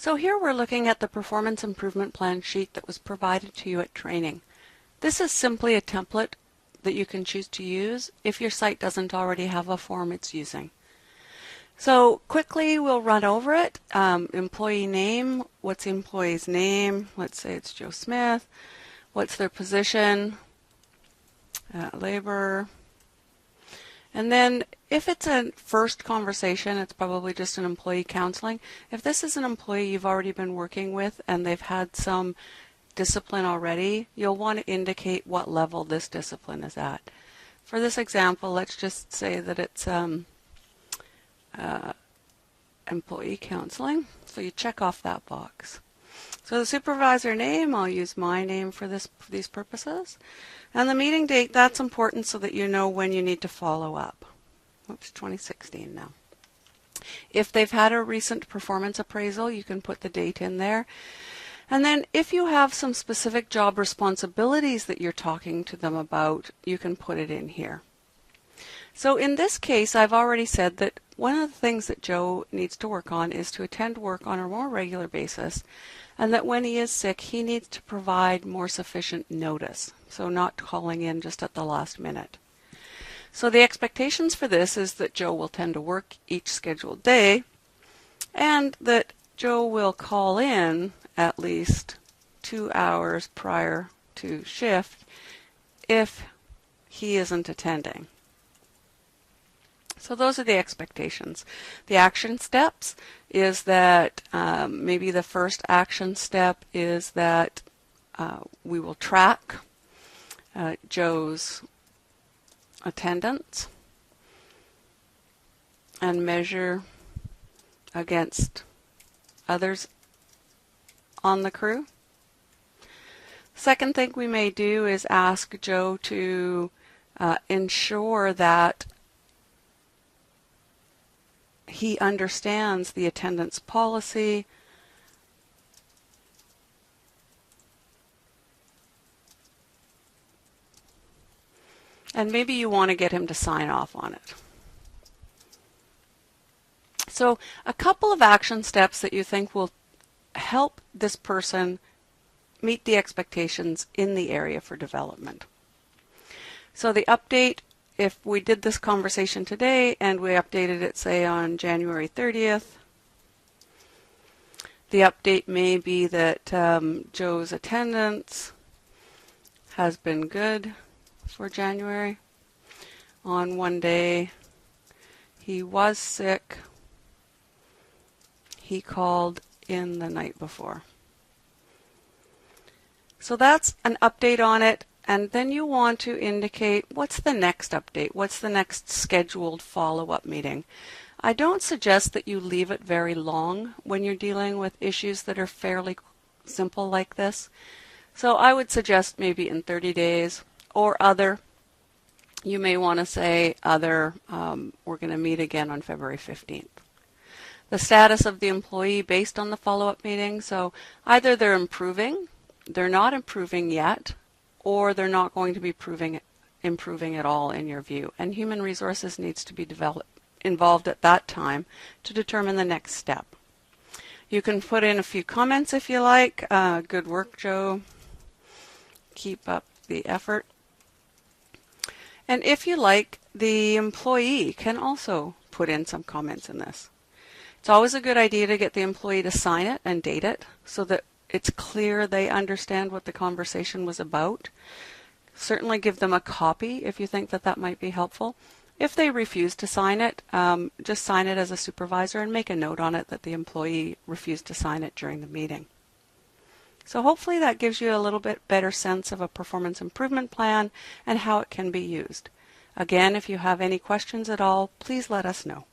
So here we're looking at the performance improvement plan sheet that was provided to you at training. This is simply a template that you can choose to use if your site doesn't already have a form it's using. So quickly we'll run over it. Employee name, what's the employee's name? Let's say it's Joe Smith. What's their position? Labor. And then if it's a first conversation, it's probably just an employee counseling. If this is an employee you've already been working with and they've had some discipline already, you'll want to indicate what level this discipline is at. For this example, let's just say that it's employee counseling. So you check off that box. So the supervisor name, I'll use my name for these purposes. And the meeting date, that's important so that you know when you need to follow up. Oops, 2016 now. If they've had a recent performance appraisal, you can put the date in there. And then if you have some specific job responsibilities that you're talking to them about, you can put it in here. So in this case, I've already said that one of the things that Joe needs to work on is to attend work on a more regular basis, and that when he is sick, he needs to provide more sufficient notice, so not calling in just at the last minute. So the expectations for this is that Joe will tend to work each scheduled day, and that Joe will call in at least 2 hours prior to shift if he isn't attending. So those are the expectations. The action steps is that maybe the first action step is that we will track Joe's attendance and measure against others on the crew. Second thing we may do is ask Joe to ensure that he understands the attendance policy, and maybe you want to get him to sign off on it. So a couple of action steps that you think will help this person meet the expectations in the area for development. So the update, if we did this conversation today and we updated it, say, on January 30th, the update may be that Joe's attendance has been good for January. On one day, he was sick. He called in the night before. So that's an update on it. And then you want to indicate what's the next update, what's the next scheduled follow-up meeting. I don't suggest that you leave it very long when you're dealing with issues that are fairly simple like this. So I would suggest maybe in 30 days or other. You may want to say other, we're going to meet again on February 15th. The status of the employee based on the follow-up meeting. So either they're improving, they're not improving yet, or they're not going to be improving at all in your view. And human resources needs to be involved at that time to determine the next step. You can put in a few comments if you like. Good work, Joe. Keep up the effort. And if you like, the employee can also put in some comments in this. It's always a good idea to get the employee to sign it and date it so that it's clear they understand what the conversation was about. Certainly give them a copy if you think that that might be helpful. If they refuse to sign it, just sign it as a supervisor and make a note on it that the employee refused to sign it during the meeting. So hopefully that gives you a little bit better sense of a performance improvement plan and how it can be used. Again, if you have any questions at all, please let us know.